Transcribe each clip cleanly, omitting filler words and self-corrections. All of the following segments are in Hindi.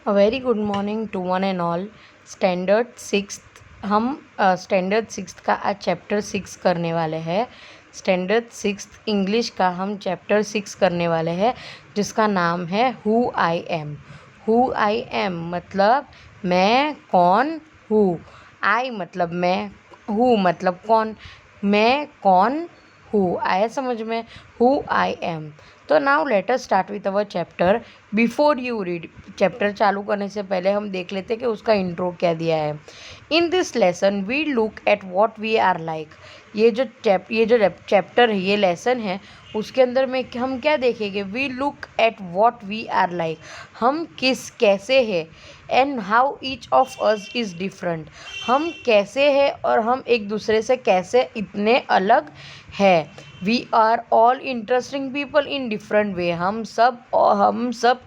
A very good morning to one and all. Standard sixth हम स्टैंडर्ड सिक्स्थ का आज चैप्टर 6 करने वाले हैं। स्टैंडर्ड सिक्स्थ इंग्लिश का हम चैप्टर 6 करने वाले हैं, जिसका नाम है who I M. Who I M मतलब मैं कौन हूँ। आई मतलब मैं, हु मतलब कौन, मैं कौन हूँ। आया समझ में? Who I am. तो now let us start with our chapter. Before you read, chapter चालू करने से पहले हम देख लेते हैं कि उसका इंट्रो क्या दिया है। In this lesson we look at what we are like. ये जो चैप्टर है, ये लेसन है, उसके अंदर में हम क्या देखेंगे? We look at what we are like, हम कैसे हैं। And how each of us is different, हम कैसे हैं और हम एक दूसरे से कैसे इतने अलग है। We are all interesting people in different way, हम सब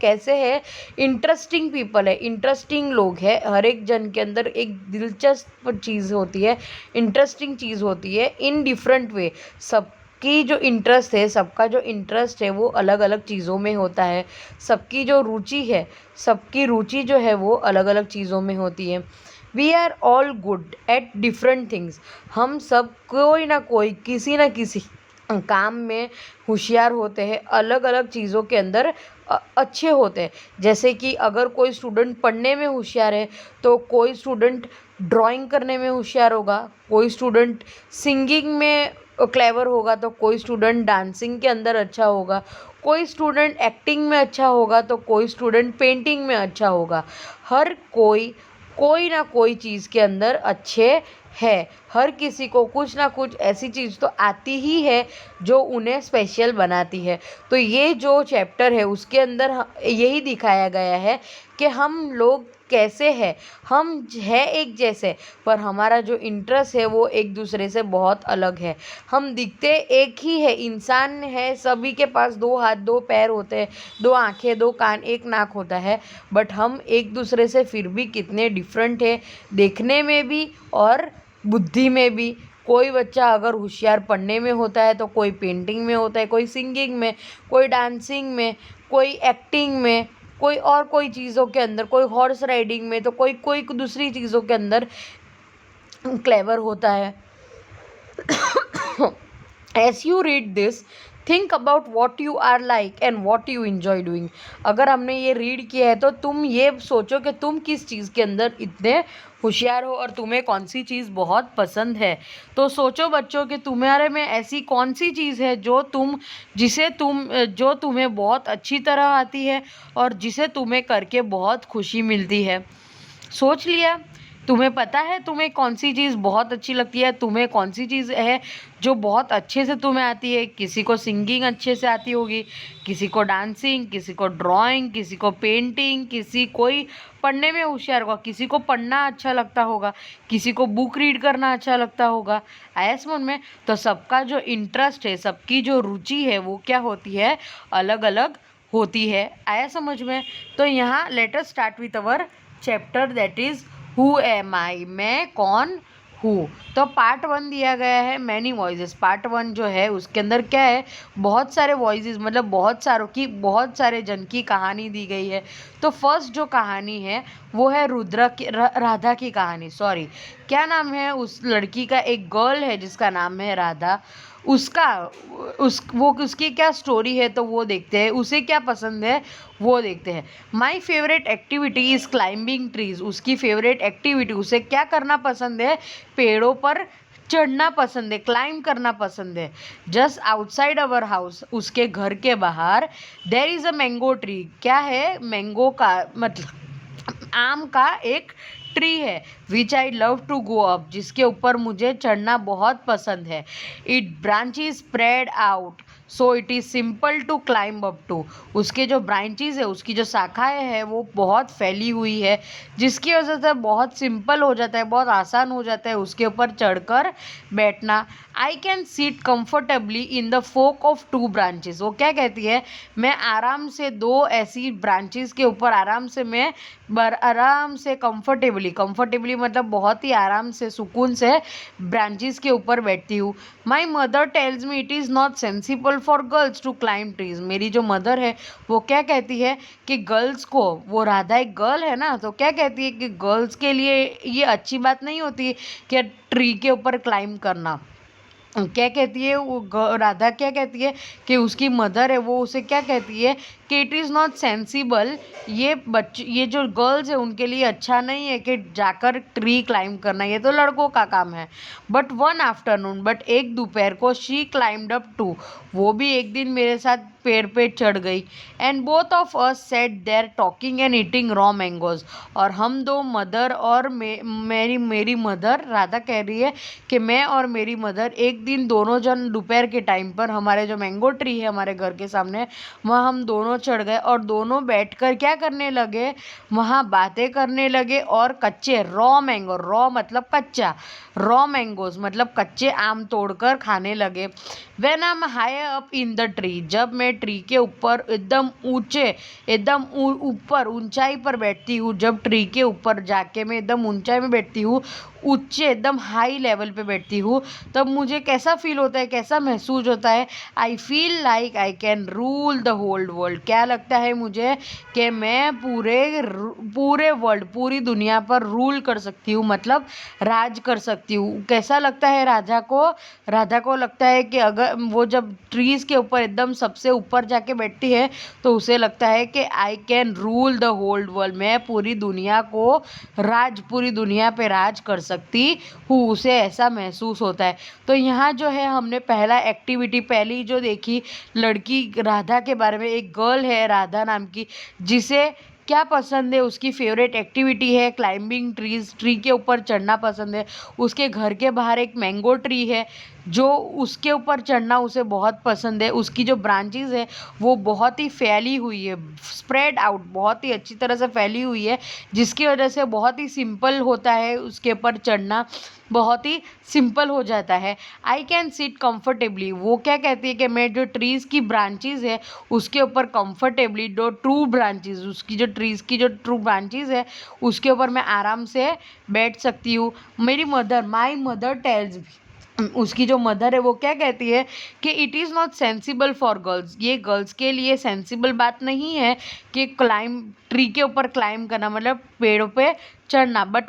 कैसे हैं? इंटरेस्टिंग पीपल है, इंटरेस्टिंग लोग हैं। हर एक जन के अंदर एक दिलचस्प चीज़ होती है, इंटरेस्टिंग चीज़ होती है। इन डिफरेंट वे, सबकी जो इंटरेस्ट है, सबका जो इंटरेस्ट है वो अलग अलग चीज़ों में होता है। सबकी जो रुचि है, सबकी रुचि जो है वो अलग अलग चीज़ों में होती है। We are all good at different things, हम सब कोई ना कोई किसी ना किसी काम में होशियार होते हैं, अलग अलग चीज़ों के अंदर अच्छे होते हैं। जैसे कि अगर कोई स्टूडेंट पढ़ने में होशियार है, तो कोई स्टूडेंट ड्राइंग करने में होशियार होगा, कोई स्टूडेंट सिंगिंग में क्लेवर होगा, तो कोई स्टूडेंट डांसिंग के अंदर अच्छा होगा, कोई स्टूडेंट एक्टिंग में अच्छा होगा, तो कोई स्टूडेंट पेंटिंग में अच्छा होगा। हर कोई ना कोई चीज़ के अंदर अच्छे है। हर किसी को कुछ ना कुछ ऐसी चीज़ तो आती ही है जो उन्हें स्पेशल बनाती है। तो ये जो चैप्टर है उसके अंदर यही दिखाया गया है कि हम लोग कैसे हैं। हम है एक जैसे, पर हमारा जो इंटरेस्ट है वो एक दूसरे से बहुत अलग है। हम दिखते एक ही है, इंसान है, सभी के पास दो हाथ दो पैर होते हैं, दो आंखें दो कान एक नाक होता है, बट हम एक दूसरे से फिर भी कितने डिफरेंट है, देखने में भी और बुद्धि में भी। कोई बच्चा अगर होशियार पढ़ने में होता है तो कोई पेंटिंग में होता है, कोई सिंगिंग में, कोई डांसिंग में, कोई एक्टिंग में, कोई और कोई चीज़ों के अंदर, कोई हॉर्स राइडिंग में, तो कोई कोई दूसरी चीज़ों के अंदर क्लेवर होता है। As you read this, think about what you are like and what you enjoy doing. अगर हमने ये रीड किया है तो तुम ये सोचो कि तुम किस चीज़ के अंदर इतने होशियार हो और तुम्हें कौन सी चीज़ बहुत पसंद है। तो सोचो बच्चों कि तुम्हारे में ऐसी कौन सी चीज़ है जो तुम्हें बहुत अच्छी तरह आती है और जिसे तुम्हें करके बहुत खुशी मिलती है। सोच लिया? तुम्हें पता है तुम्हें कौन सी चीज़ बहुत अच्छी लगती है, तुम्हें कौन सी चीज़ है जो बहुत अच्छे से तुम्हें आती है। किसी को सिंगिंग अच्छे से आती होगी, किसी को डांसिंग, किसी को ड्राइंग, किसी को पेंटिंग, कोई पढ़ने में होशियार होगा, किसी को पढ़ना अच्छा लगता होगा, किसी को बुक रीड करना अच्छा लगता होगा। आया समझ में? तो सबका जो इंटरेस्ट है, सबकी जो रुचि है वो क्या होती है? अलग अलग होती है। आया समझ में? तो यहाँ let us start with our chapter, that is who am I, मैं कौन हूँ। तो पार्ट 1 दिया गया है मैनी वॉइसेस। पार्ट 1 जो है उसके अंदर क्या है? बहुत सारे वॉइसेस, मतलब बहुत सारे जन की कहानी दी गई है। तो फर्स्ट जो कहानी है वो है राधा की कहानी। सॉरी, क्या नाम है उस लड़की का? एक गर्ल है जिसका नाम है राधा। उसकी क्या स्टोरी है तो वो देखते हैं। उसे क्या पसंद है वो देखते हैं। My favourite activity is climbing trees. उसकी फेवरेट एक्टिविटी, उसे क्या करना पसंद है? पेड़ों पर चढ़ना पसंद है, क्लाइंब करना पसंद है। जस्ट आउटसाइड अवर हाउस, उसके घर के बाहर, there is a mango tree. क्या है? मैंगो का मतलब आम का एक ट्री है। Which I love to go up, जिसके ऊपर मुझे चढ़ना बहुत पसंद है। It branches spread out so it is simple to climb up to. उसके जो ब्रांचेस है, उसकी जो शाखाएं हैं वो बहुत फैली हुई है, जिसकी वजह से बहुत सिंपल हो जाता है, बहुत आसान हो जाता है उसके ऊपर चढ़कर बैठना। I can sit comfortably in the fork of 2 branches. वो क्या कहती है? मैं आराम से 2 ऐसी ब्रांचेस के ऊपर आराम से कंफर्टेबली मतलब बहुत ही आराम से, सुकून से ब्रांचेस के ऊपर बैठती हूँ। My mother tells me it is not sensible for girls to climb trees. मेरी जो मदर है वो क्या कहती है कि गर्ल्स को, वो राधा एक गर्ल है ना, तो क्या कहती है कि गर्ल्स के लिए ये अच्छी बात नहीं होती कि ट्री के ऊपर क्लाइंब करना। क्या कहती है वो राधा, क्या कहती है कि उसकी मदर है वो उसे क्या कहती है कि इट इज़ नॉट सेंसिबल, ये जो गर्ल्स है उनके लिए अच्छा नहीं है कि जाकर ट्री क्लाइंब करना, ये तो लड़कों का काम है। बट एक दोपहर को शी क्लाइम्ड अप टू, वो भी एक दिन मेरे साथ पेड़ पे चढ़ गई। And both of us sat there talking and eating raw mangoes, और हम दो मदर और मेरी मदर राधा कह रही है कि मैं और मेरी मदर एक दिन दोनों जन दोपहर के टाइम पर हमारे जो मैंगो ट्री है हमारे घर के सामने, वहाँ हम दोनों चढ़ गए और दोनों बैठकर क्या करने लगे, वहाँ बातें करने लगे और कच्चे रॉ मैंगो, रॉ मतलब कच्चा, रॉ मैंगोज मतलब कच्चे आम तोड़कर खाने लगे। When I am high up in the tree, जब मैं ट्री के ऊपर एकदम ऊंचे, एकदम ऊपर ऊंचाई पर बैठती हूँ, जब ट्री के ऊपर जाके मैं एकदम ऊंचाई में बैठती हूँ, ऊंचे एकदम हाई लेवल पे बैठती हूँ, तब मुझे कैसा फील होता है, कैसा महसूस होता है, I feel like I can rule the whole world. क्या लगता है मुझे कि मैं पूरे वर्ल्ड, पूरी दुनिया पर रूल कर सकती हूँ, मतलब राज कर सकती हूँ। कैसा लगता है राधा को लगता है कि अगर वो जब ट्रीज के ऊपर एकदम सबसे ऊपर जाके बैठती है तो उसे लगता है कि I can rule the whole world, मैं पूरी दुनिया पे राज कर सकती हूँ, उसे ऐसा महसूस होता है। तो यहाँ जो है हमने पहली जो देखी लड़की राधा के बारे में, एक गर्ल है राधा नाम की, जिसे क्या पसंद है, उसकी फेवरेट एक्टिविटी है क्लाइंबिंग ट्रीज, ट्री के ऊपर चढ़ना पसंद है। उसके घर के बाहर एक मैंगो ट्री है जो उसके ऊपर चढ़ना उसे बहुत पसंद है। उसकी जो ब्रांचेस है वो बहुत ही फैली हुई है, स्प्रेड आउट, बहुत ही अच्छी तरह से फैली हुई है, जिसकी वजह से बहुत ही सिंपल होता है उसके ऊपर चढ़ना, बहुत ही सिंपल हो जाता है। आई कैन सिट कंफर्टेबली, वो क्या कहती है कि मैं जो ट्रीज़ की ब्रांचेस है उसके ऊपर कंफर्टेबली, उसकी जो ट्रीज़ की जो ट्रू ब्रांचेस है उसके ऊपर मैं आराम से बैठ सकती हूँ। माई मदर टेल्स, उसकी जो मदर है वो क्या कहती है कि it is not sensible for girls, ये गर्ल्स के लिए सेंसिबल बात नहीं है कि ट्री के ऊपर क्लाइंब करना, मतलब पेड़ों पे चढ़ना। बट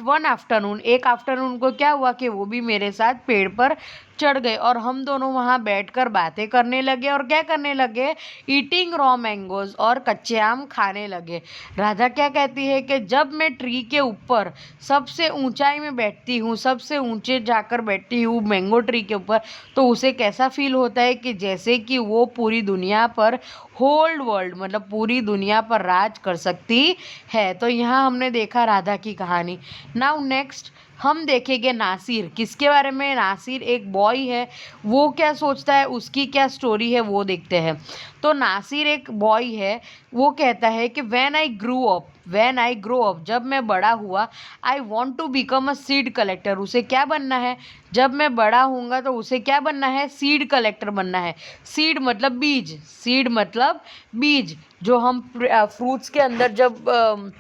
एक आफ्टरनून को क्या हुआ कि वो भी मेरे साथ पेड़ पर चढ़ गए और हम दोनों वहाँ बैठकर बातें करने लगे और क्या करने लगे, ईटिंग रॉ मैंगोज, और कच्चे आम खाने लगे। राधा क्या कहती है कि जब मैं ट्री के ऊपर सबसे ऊंचाई में बैठती हूँ, सबसे ऊंचे जाकर बैठती हूँ मैंगो ट्री के ऊपर, तो उसे कैसा फील होता है कि जैसे कि वो पूरी दुनिया पर, होल वर्ल्ड मतलब पूरी दुनिया पर राज कर सकती है। तो यहाँ हमने देखा राधा की कहानी। नाउ नेक्स्ट हम देखेंगे नासिर, किसके बारे में, नासिर एक बॉय है, वो क्या सोचता है, उसकी क्या स्टोरी है वो देखते हैं। तो नासिर एक बॉय है, वो कहता है कि व्हेन आई ग्रो अप, जब मैं बड़ा हुआ, I want to become a seed collector, उसे क्या बनना है, जब मैं बड़ा होऊंगा तो उसे क्या बनना है, सीड कलेक्टर बनना है। सीड मतलब बीज, जो हम फ्रूट्स के अंदर जब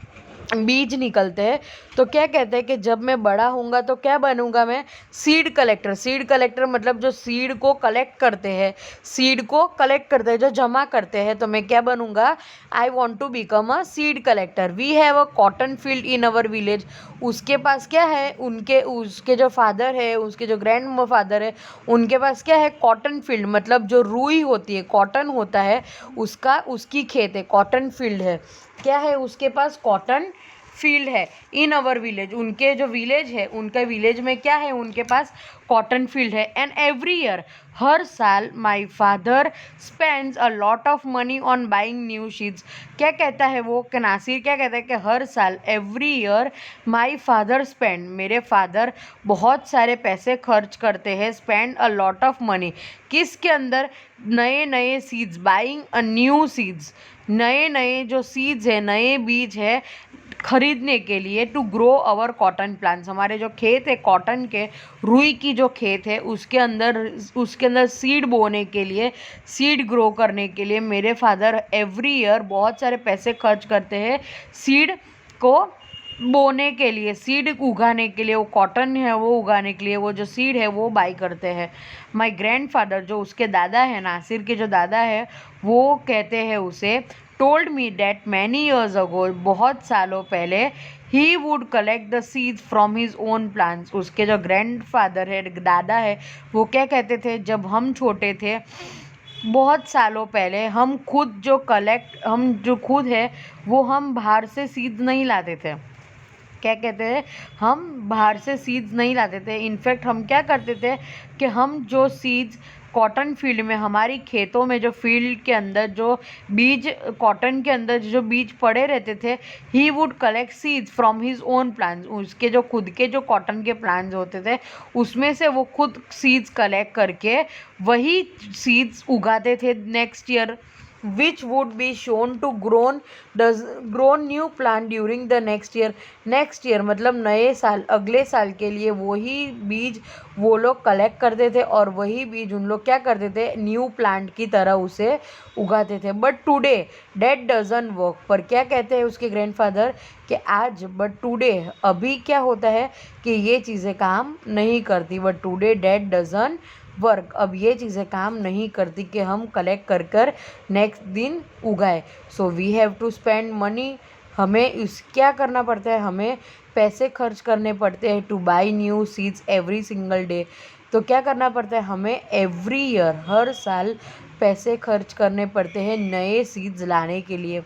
बीज निकलते हैं तो क्या कहते हैं कि जब मैं बड़ा होऊंगा तो क्या बनूंगा मैं, सीड कलेक्टर मतलब जो सीड को कलेक्ट करते हैं, जो जमा करते हैं, तो मैं क्या बनूंगा, I want to become a seed collector. We have a cotton field in our village, उसके पास क्या है, उसके जो फादर है, उसके जो ग्रैंड फादर है, उनके पास क्या है, कॉटन फील्ड मतलब जो रुई होती है, कॉटन होता है उसकी खेत है, कॉटन फील्ड है, क्या है उसके पास, कॉटन फील्ड है। इन अवर विलेज, उनके जो विलेज है, उनके विलेज में क्या है, उनके पास कॉटन फील्ड है। एंड एवरी ईयर, हर साल, my father spends a lot of money on buying new sheets, क्या कहता है वो, नासिर क्या कहता है कि हर साल, every year, my father spend, मेरे फादर बहुत सारे पैसे खर्च करते हैं, spend a lot of money, किसके अंदर, नए नए seeds, buying a new seeds, नए जो सीड्स है, नए बीज है खरीदने के लिए, to grow our cotton plants, हमारे जो खेत है कॉटन के, रुई की जो खेत है उसके अंदर सीड बोने के लिए, सीड ग्रो करने के लिए मेरे फादर एवरी ईयर बहुत सारे पैसे खर्च करते हैं सीड को बोने के लिए, सीड उगाने के लिए, वो कॉटन है वो उगाने के लिए वो जो सीड है वो बाई करते हैं। माई ग्रैंडफादर, जो उसके दादा है, नासिर के जो दादा है, वो कहते हैं उसे, told me that many years ago, बहुत सालों पहले, he would collect the seeds from his own plants. उसके जो ग्रैंडफादर है, दादा है, वो क्या कहते थे, जब हम छोटे थे बहुत सालों पहले, हम जो खुद है वो हम बाहर से सीड्स नहीं लाते थे। क्या कहते हैं, हम बाहर से सीड्स नहीं लाते थे। इनफैक्ट हम क्या करते थे कि हम जो सीड्स कॉटन फील्ड में, हमारी खेतों में जो फील्ड के अंदर जो बीज, कॉटन के अंदर जो बीज पड़े रहते थे, he would collect seeds from his own plants. उसके जो खुद के जो कॉटन के प्लांट्स होते थे उसमें से वो खुद सीड्स कलेक्ट करके वही सीड्स उगाते थे next year, which would be shown to grown new plant during the next year। Next year मतलब नए साल, अगले साल के लिए वही बीज वो लोग कलेक्ट करते थे और वही बीज उन लोग क्या करते थे, न्यू प्लांट की तरह उसे उगाते थे। But today that doesn't work, पर क्या कहते हैं उसके ग्रैंडफादर कि आज, बट टुडे, अभी क्या होता है कि ये चीज़ें काम नहीं करती। But today that doesn't work, अब ये चीज़ें काम नहीं करती कि हम कलेक्ट कर कर नेक्स्ट दिन उगाए। So we have to spend money, हमें इस क्या करना पड़ता है, हमें पैसे खर्च करने पड़ते हैं two by new seeds every single day. तो क्या करना पड़ता है, हमें एवरी ईयर, हर साल पैसे खर्च करने पड़ते हैं नए सीड्स लाने के लिए।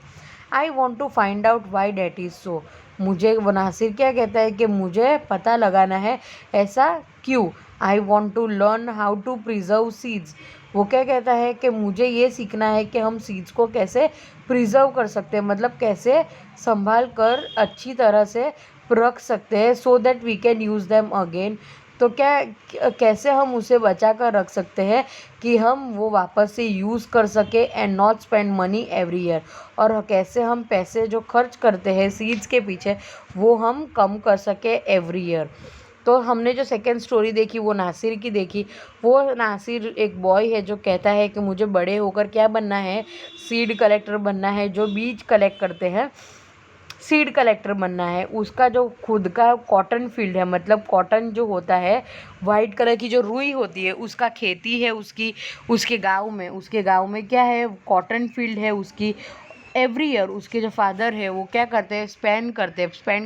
I want to find out why that is so, मुझे नासिर क्या कहता है कि मुझे पता लगाना है ऐसा क्यों। I want to learn how to preserve seeds, वो क्या कहता है कि मुझे ये सीखना है कि हम सीड्स को कैसे प्रिजर्व कर सकते हैं, मतलब कैसे संभाल कर अच्छी तरह से रख सकते हैं, so that we can use them again. तो कैसे हम उसे बचा कर रख सकते हैं कि हम वो वापस से यूज़ कर सके and not spend money every year, और कैसे हम पैसे जो खर्च करते हैं सीड्स के पीछे वो हम कम कर सके एवरी ईयर। तो हमने जो सेकेंड स्टोरी देखी वो नासिर की देखी। वो नासिर एक बॉय है जो कहता है कि मुझे बड़े होकर क्या बनना है, सीड कलेक्टर बनना है, जो बीज कलेक्ट करते हैं सीड कलेक्टर बनना है। उसका जो खुद का कॉटन फील्ड है, मतलब कॉटन जो होता है वाइट कलर की जो रुई होती है उसका खेती है उसकी, उसके गांव में क्या है, कॉटन फील्ड है उसकी। एवरी ईयर उसके जो फादर है वो क्या करते हैं, स्पेंड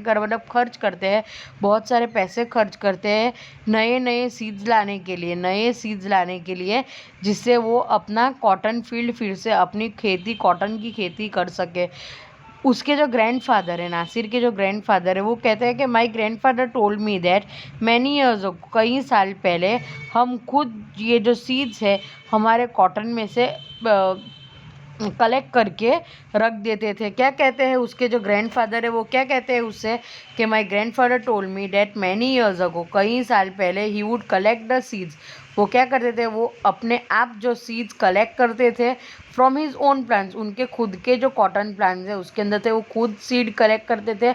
कर मतलब खर्च करते हैं, बहुत सारे पैसे खर्च करते हैं नए सीड्स लाने के लिए, जिससे वो अपना कॉटन फील्ड फिर से अपनी खेती, कॉटन की खेती कर सके। उसके जो ग्रैंडफादर है, नासिर के जो ग्रैंडफादर है, वो कहते हैं कि माई grandfather told me that many years, कई साल पहले, हम खुद ये जो सीड्स है हमारे कॉटन में से कलेक्ट करके रख देते थे। क्या कहते हैं उसके जो ग्रैंडफादर है वो क्या कहते हैं उससे कि माई grandfather told me that many years ago, कई साल पहले, he would collect the seeds, वो क्या करते थे, वो अपने आप जो सीड्स कलेक्ट करते थे फ्रॉम हिज ओन प्लांट्स, उनके खुद के जो कॉटन प्लांट्स है उसके अंदर थे, वो खुद सीड कलेक्ट करते थे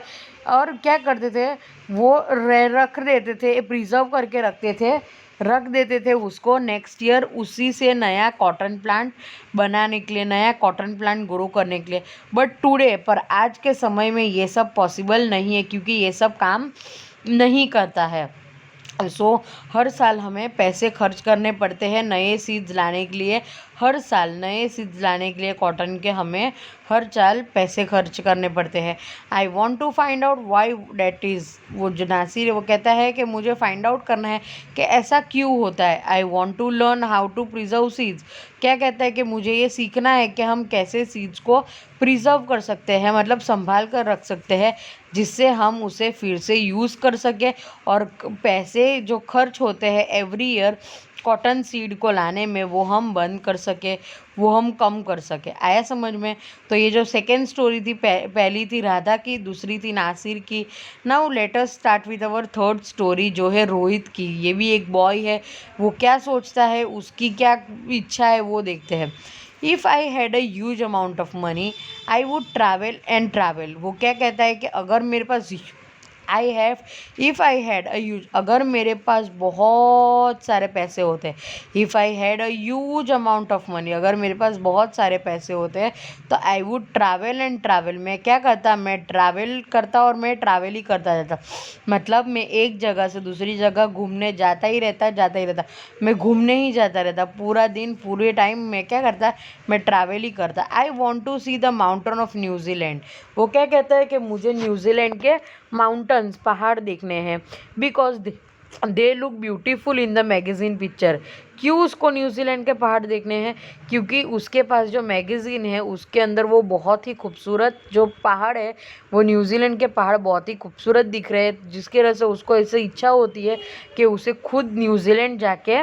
और क्या करते थे, वो रख देते थे, प्रिजर्व करके रख देते थे उसको नेक्स्ट ईयर उसी से नया कॉटन प्लांट बनाने के लिए, नया कॉटन प्लांट ग्रो करने के लिए। बट टुडे, पर आज के समय में ये सब पॉसिबल नहीं है क्योंकि ये सब काम नहीं करता है। सो हर साल हमें पैसे खर्च करने पड़ते हैं नए सीड्स लाने के लिए, हर साल नए सीड्स लाने के लिए कॉटन के हमें हर साल पैसे खर्च करने पड़ते हैं। I want to find out why that is, वो जो नासिर है वो कहता है कि मुझे फाइंड आउट करना है कि ऐसा क्यों होता है। I want to learn how to preserve seeds, क्या कहता है कि मुझे ये सीखना है कि हम कैसे सीड्स को प्रिजर्व कर सकते हैं, मतलब संभाल कर रख सकते हैं, जिससे हम उसे फिर से यूज़ कर सकें और पैसे जो खर्च होते हैं एवरी ईयर कॉटन सीड को लाने में वो हम बंद कर सके, वो हम कम कर सके। आया समझ में। तो ये जो सेकेंड स्टोरी थी, पहली थी राधा की, दूसरी थी नासिर की। Now let us start with our third story जो है रोहित की। ये भी एक बॉय है, वो क्या सोचता है, उसकी क्या इच्छा है वो देखते हैं। If I had a huge amount of money I would travel and travel, वो क्या कहता है कि अगर मेरे पास if I had a huge, अगर मेरे पास बहुत सारे पैसे होते हैं, if I had a huge amount of money, अगर मेरे पास बहुत सारे पैसे होते हैं तो I would travel and travel, मैं क्या करता, मैं ट्रैवल करता और मैं ट्रैवल ही करता रहता। मतलब मैं एक जगह से दूसरी जगह घूमने जाता ही रहता, मैं घूमने ही जाता रहता पूरा दिन, पूरे टाइम मैं क्या करता, मैं ट्रैवल ही करता। I want to see the mountain of New Zealand, वो क्या कहता है कि मुझे न्यूजीलैंड के माउंटेन्स, पहाड़ देखने हैं। Because they look beautiful in the magazine picture, क्यों उसको न्यूजीलैंड के पहाड़ देखने हैं, क्योंकि उसके पास जो मैगजीन है उसके अंदर वो बहुत ही खूबसूरत जो पहाड़ है, वो न्यूजीलैंड के पहाड़ बहुत ही खूबसूरत दिख रहे हैं, जिसकी वजह से उसको ऐसे इच्छा होती है कि उसे खुद न्यूजीलैंड जाके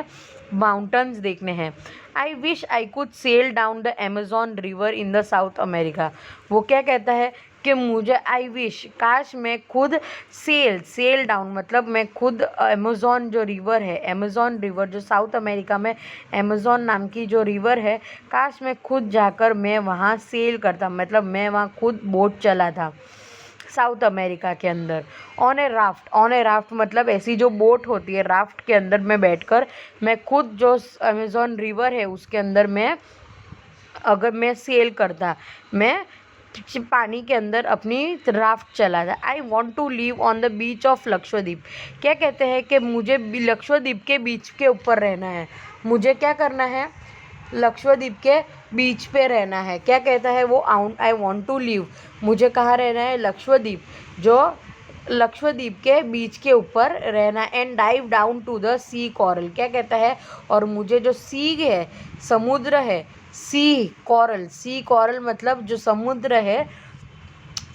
माउंटेन्स देखने हैं। I wish I could sail down the Amazon river in the South America, वो क्या कहता है कि मुझे, आई विश, काश मैं खुद सेल डाउन, मतलब मैं खुद अमेज़ॉन जो रिवर है, अमेज़ॉन रिवर जो साउथ अमेरिका में अमेज़ॉन नाम की जो रिवर है, काश मैं खुद जाकर मैं वहाँ सेल करता, मतलब मैं वहाँ खुद बोट चलाता साउथ अमेरिका के अंदर। ऑन ए राफ्ट मतलब ऐसी जो बोट होती है, राफ्ट के अंदर मैं बैठकर मैं खुद जो अमेज़ॉन रिवर है उसके अंदर मैं, अगर मैं सेल करता, मैं पानी के अंदर अपनी राफ्ट चला था। I want to live on the beach of Lakshadweep, क्या कहते हैं कि मुझे लक्षद्वीप के बीच के ऊपर रहना है, मुझे क्या करना है, लक्षद्वीप के बीच पे रहना है। क्या कहता है वो, आई वॉन्ट टू लिव, मुझे कहाँ रहना है, लक्षद्वीप, जो लक्षद्वीप के बीच के ऊपर रहना। And dive down to the sea coral, क्या कहता है, और मुझे जो सी है, समुद्र है, सी कॉरल मतलब जो समुद्र है,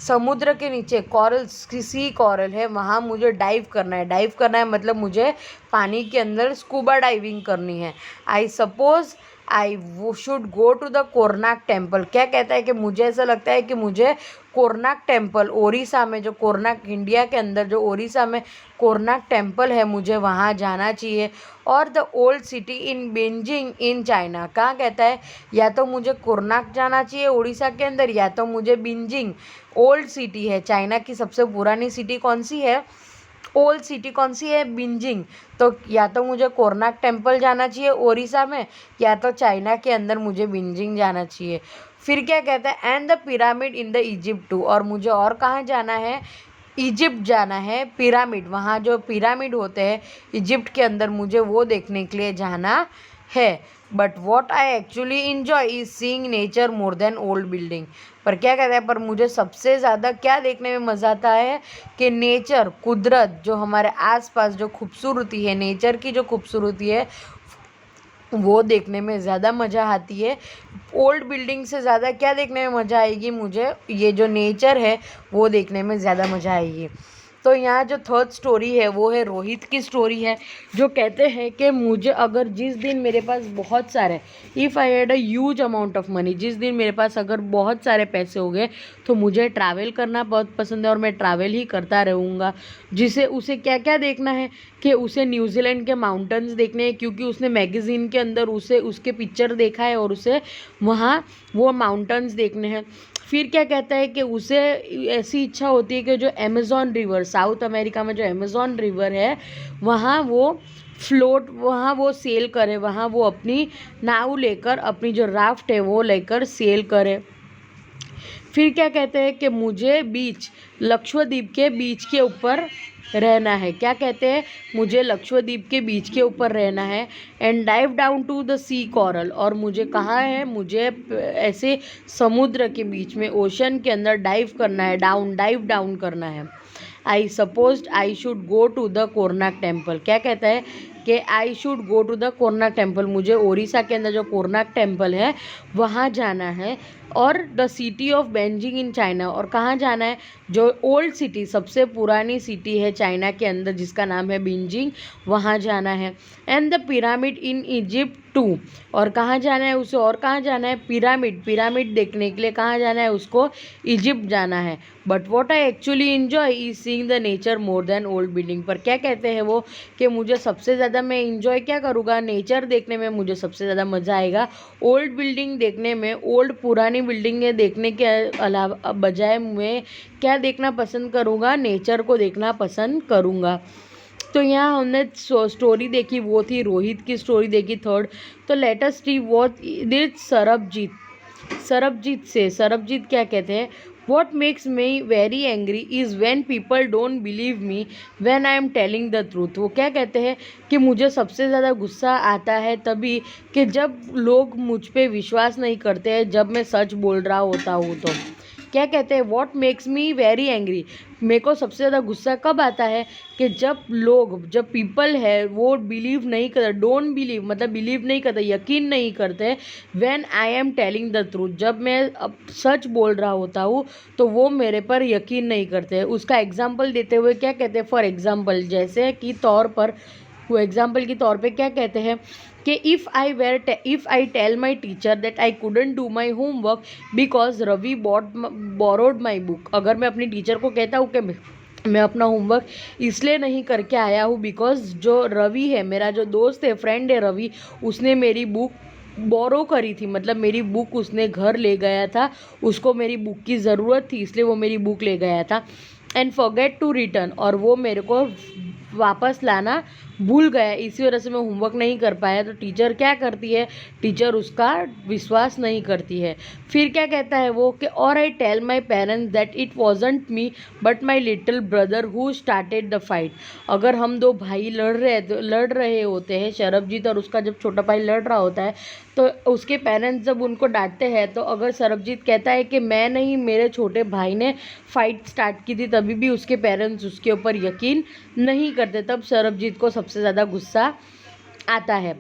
समुद्र के नीचे कॉरल, सी कॉरल है, वहाँ मुझे डाइव करना है मतलब मुझे पानी के अंदर स्कूबा डाइविंग करनी है। आई सपोज आई वो should go to the Konark temple, क्या कहता है कि मुझे ऐसा लगता है कि मुझे कोरनाक टेम्पल, ओडिशा में जो कोरनाक, इंडिया के अंदर जो ओडिशा में कोरनाक टेम्पल है, मुझे वहाँ जाना चाहिए। और the old city in Beijing in China, कहाँ कहता है, या तो मुझे कोरनाक जाना चाहिए उड़ीसा के अंदर, या तो मुझे बीजिंग, ओल्ड सिटी है चाइना की सबसे पुरानी सिटी कौन सी है, ओल्ड सिटी कौन सी है, बीजिंग, तो या तो मुझे कोरनाक टेम्पल जाना चाहिए ओडिशा में, या तो चाइना के अंदर मुझे बीजिंग जाना चाहिए। फिर क्या कहता है, and the pyramid in the Egypt too, और मुझे और कहाँ जाना है, इजिप्ट जाना है, पिरामिड, वहाँ जो पिरामिड होते हैं इजिप्ट के अंदर, मुझे वो देखने के लिए जाना है। But what I actually enjoy is seeing nature more than old building, पर क्या कहता है, पर मुझे सबसे ज़्यादा क्या देखने में मज़ा आता है कि नेचर, कुदरत, जो हमारे आसपास जो खूबसूरती है, नेचर की जो खूबसूरती है वो देखने में ज़्यादा मज़ा आती है। ओल्ड बिल्डिंग से ज़्यादा क्या देखने में मज़ा आएगी, मुझे ये जो नेचर है वो देखने में ज़्यादा मज़ा आएगी। तो यहाँ जो थर्ड स्टोरी है वो है रोहित की स्टोरी है, जो कहते हैं कि मुझे अगर जिस दिन मेरे पास बहुत सारे, if I had a huge amount of money, जिस दिन मेरे पास अगर बहुत सारे पैसे हो गए तो मुझे ट्रैवल करना बहुत पसंद है और मैं ट्रैवल ही करता रहूँगा। जिसे उसे क्या क्या देखना है कि उसे न्यूजीलैंड के माउंटेन्स देखने हैं, क्योंकि उसने मैगज़ीन के अंदर उसे उसके पिक्चर देखा है और उसे वहाँ वो माउंटेन्स देखने हैं। फिर क्या कहता है कि उसे ऐसी इच्छा होती है कि जो अमेज़ॉन रिवर, साउथ अमेरिका में जो अमेज़ॉन रिवर है, वहाँ वो सेल करे, वहाँ वो अपनी नाव लेकर, अपनी जो राफ्ट है वो लेकर सेल करे। फिर क्या कहते हैं कि मुझे लक्षद्वीप के बीच के ऊपर रहना है, क्या कहते हैं, मुझे लक्षद्वीप के बीच के ऊपर रहना है। And dive down to the sea coral, और मुझे कहाँ है, मुझे ऐसे समुद्र के बीच में, ओशन के अंदर डाइव करना है, डाइव डाउन करना है। I supposed I should go to the Konark temple, क्या कहता है कि I should go to the Konark temple, मुझे ओडिशा के अंदर जो कोरनाक टेम्पल है वहाँ जाना है। और the city of Beijing in China, और कहाँ जाना है, जो ओल्ड सिटी, सबसे पुरानी सिटी है चाइना के अंदर जिसका नाम है बीजिंग, वहाँ जाना है। And the pyramid in Egypt too, और कहाँ जाना है उसे, और कहाँ जाना है, पिरामिड देखने के लिए कहाँ जाना है उसको, इजिप्ट जाना है। But what I actually enjoy is seeing the nature more than old building, पर क्या कहते हैं वो कि मुझे सबसे ज़्यादा, मैं इन्जॉय क्या करूँगा, नेचर देखने में मुझे सबसे ज़्यादा मज़ा आएगा, ओल्ड बिल्डिंग देखने में, ओल्ड पुरानी पुरानी बिल्डिंगें देखने के अलावा बजाय मैं क्या देखना पसंद करूँगा, नेचर को देखना पसंद करूँगा। तो यहाँ हमने स्टोरी देखी, वो थी रोहित की स्टोरी देखी थर्ड। तो let us see what did Sarabjit क्या कहते हैं, what makes me very angry is when people don't believe me when I am telling the truth. वो क्या कहते हैं कि मुझे सबसे ज़्यादा गुस्सा आता है तभी कि जब लोग मुझ पे विश्वास नहीं करते हैं जब मैं सच बोल रहा होता हूँ। तो क्या कहते हैं, what makes me very angry, मेरे को सबसे ज़्यादा गुस्सा कब आता है कि जब पीपल है वो बिलीव नहीं करते, डोंट बिलीव मतलब बिलीव नहीं करते, यकीन नहीं करते, when I am telling the truth, जब मैं अब सच बोल रहा होता हूँ तो वो मेरे पर यकीन नहीं करते। उसका एग्जाम्पल देते हुए क्या कहते हैं, फॉर एग्जाम्पल जैसे कि तौर पर वो एग्जाम्पल के तौर पे क्या कहते हैं कि if I tell my teacher that I couldn't do my homework because Ravi borrowed my book, अगर मैं अपनी टीचर को कहता हूँ कि मैं अपना होमवर्क इसलिए नहीं करके आया हूँ बिकॉज जो रवि है, मेरा जो दोस्त है, फ्रेंड है रवि, उसने मेरी बुक बोरो करी थी, मतलब मेरी बुक उसने घर ले गया था, उसको मेरी बुक की ज़रूरत थी इसलिए वो मेरी बुक ले गया था। एंड फॉरगेट टू रिटर्न, और वो मेरे को वापस लाना भूल गया, इसी वजह से मैं होमवर्क नहीं कर पाया। तो टीचर क्या करती है, टीचर उसका विश्वास नहीं करती है। फिर क्या कहता है वो कि और I tell my parents that it wasn't me but my little brother who started the fight. अगर हम दो भाई लड़ रहे होते हैं, सरबजीत और उसका जब छोटा भाई लड़ रहा होता है, तो उसके पेरेंट्स जब उनको डांटते हैं तो अगर सरबजीत कहता है कि मैं नहीं, मेरे छोटे भाई ने फाइट स्टार्ट की थी, तभी भी उसके पेरेंट्स उसके ऊपर यकीन नहीं करते, तब सरबजीत को सबसे ज़्यादा गुस्सा आता है।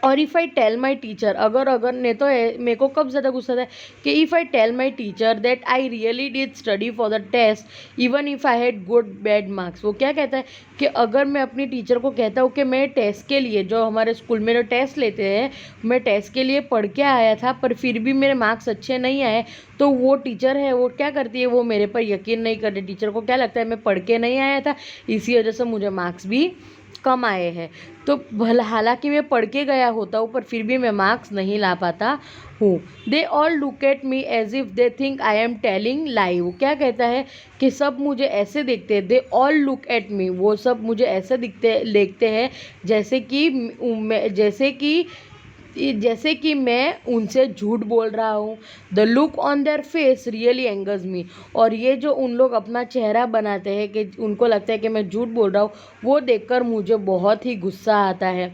और if I tell my teacher, अगर नहीं तो मेरे को कब ज़्यादा गुस्सा आता है कि if I tell my teacher that I really did study for the test even if I had good bad marks. वो क्या कहता है कि अगर मैं अपनी टीचर को कहता हूँ कि मैं टेस्ट के लिए, जो हमारे स्कूल में जो टेस्ट लेते हैं, मैं टेस्ट के लिए पढ़ के आया था पर फिर भी मेरे मार्क्स अच्छे नहीं आए, तो वो टीचर है वो क्या करती है, वो मेरे पर यकीन नहीं करती। टीचर को क्या लगता है मैं पढ़ के नहीं आया था, इसी वजह से मुझे मार्क्स भी कम आए हैं। तो भला हालांकि मैं पढ़ के गया होता हूँ पर फिर भी मैं मार्क्स नहीं ला पाता हूँ। They all look at me as if they think I am telling lie. वो क्या कहता है कि सब मुझे ऐसे देखते हैं, दे ऑल लुक एट मी, वो सब मुझे ऐसे देखते हैं जैसे कि मैं उनसे झूठ बोल रहा हूँ। The look on their face really angers me, और ये जो उन लोग अपना चेहरा बनाते हैं कि उनको लगता है कि मैं झूठ बोल रहा हूँ, वो देखकर मुझे बहुत ही गुस्सा आता है।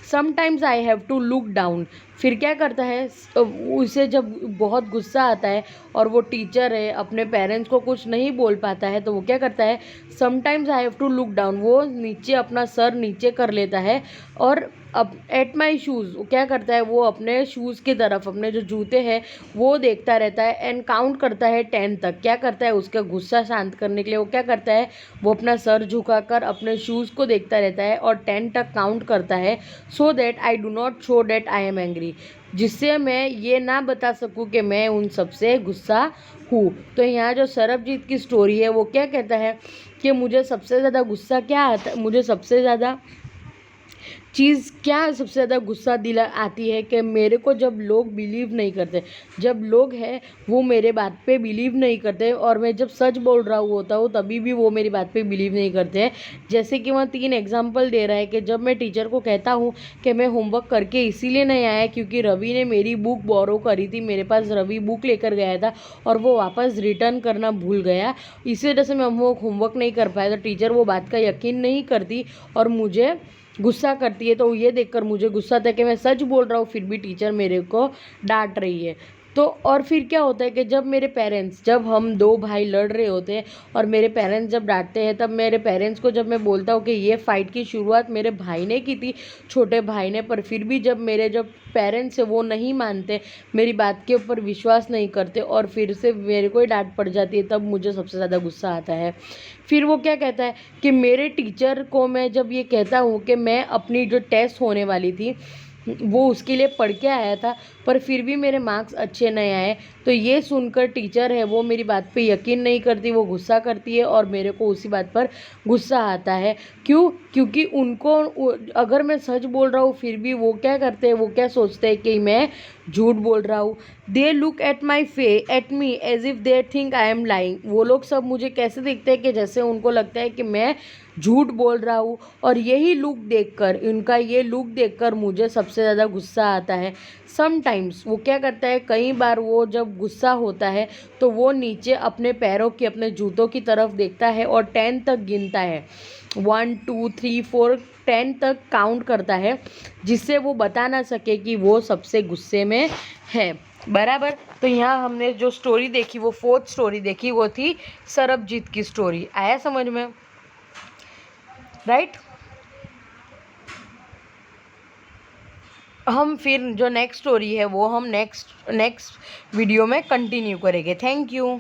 Sometimes I have to look down. फिर क्या करता है, उसे जब बहुत गुस्सा आता है और वो टीचर है, अपने पेरेंट्स को कुछ नहीं बोल पाता है, तो वो क्या करता है, sometimes I have to look down, वो नीचे अपना सर नीचे कर लेता है और अब एट माई शूज़ क्या करता है, वो अपने शूज़ की तरफ, अपने जो जूते हैं वो देखता रहता है एंड काउंट करता है 10 तक। क्या करता है, उसका गुस्सा शांत करने के लिए वो क्या करता है, वो अपना सर झुकाकर अपने शूज़ को देखता रहता है और 10 तक काउंट करता है, so that I do not show that I am angry, जिससे मैं ये ना बता सकूं कि मैं उन सबसे गुस्सा हूँ। तो यहाँ जो सरबजीत की स्टोरी है वो क्या कहता है कि मुझे सबसे ज़्यादा गुस्सा क्या आता है, मुझे सबसे ज़्यादा सबसे ज़्यादा गुस्सा आती है कि मेरे को जब लोग बिलीव नहीं करते, जब लोग हैं वो मेरे बात पे बिलीव नहीं करते, और मैं जब सच बोल रहा होता हूँ तभी भी वो मेरी बात पे बिलीव नहीं करते हैं। जैसे कि वहाँ 3 एग्जांपल दे रहा है कि जब मैं टीचर को कहता हूँ कि मैं होमवर्क करके इसीलिए नहीं आया क्योंकि रवि ने मेरी बुक बोरो करी थी, मेरे पास रवि बुक लेकर गया था और वो वापस रिटर्न करना भूल गया, इसी वजह से मैं होमवर्क नहीं कर पाया, तो टीचर वो बात का यकीन नहीं करती और मुझे गुस्सा करती है। तो ये देखकर मुझे गुस्सा आता है कि मैं सच बोल रहा हूँ फिर भी टीचर मेरे को डांट रही है। तो और फिर क्या होता है कि जब हम 2 भाई लड़ रहे होते हैं और मेरे पेरेंट्स जब डांटते हैं, तब मेरे पेरेंट्स को जब मैं बोलता हूँ कि ये फ़ाइट की शुरुआत मेरे भाई ने की थी, छोटे भाई ने, पर फिर भी जब मेरे जो पेरेंट्स है वो नहीं मानते, मेरी बात के ऊपर विश्वास नहीं करते और फिर से मेरे को ही डांट पड़ जाती है, तब मुझे सबसे ज़्यादा गुस्सा आता है। फिर वो क्या कहता है कि मेरे टीचर को मैं जब ये कहता हूँ कि मैं अपनी जो टेस्ट होने वाली थी वो उसके लिए पढ़ के आया था पर फिर भी मेरे मार्क्स अच्छे नहीं आए, तो ये सुनकर टीचर है वो मेरी बात पे यकीन नहीं करती, वो गुस्सा करती है और मेरे को उसी बात पर गुस्सा आता है। क्योंकि उनको अगर मैं सच बोल रहा हूँ फिर भी वो क्या करते हैं, वो क्या सोचते हैं कि मैं झूठ बोल रहा हूँ। They look at me as if they think I am lying. वो लोग सब मुझे कैसे देखते हैं कि जैसे उनको लगता है कि मैं झूठ बोल रहा हूँ। और यही लुक देखकर, इनका ये लुक देखकर मुझे सबसे ज़्यादा गुस्सा आता है। समटाइम्स वो क्या करता है, कई बार वो जब गुस्सा होता है तो वो नीचे अपने पैरों की, अपने जूतों की तरफ देखता है और 10 तक गिनता है। 1 2 3 4 10 तक काउंट करता है, जिससे वो बता ना सके कि वो सबसे गुस्से में है। बराबर। तो यहाँ हमने जो स्टोरी देखी, वो 4th स्टोरी देखी, वो थी सरबजीत की स्टोरी। आया समझ में? राइट। हम फिर जो नेक्स्ट स्टोरी है वो हम नेक्स्ट वीडियो में कंटिन्यू करेंगे। Thank you.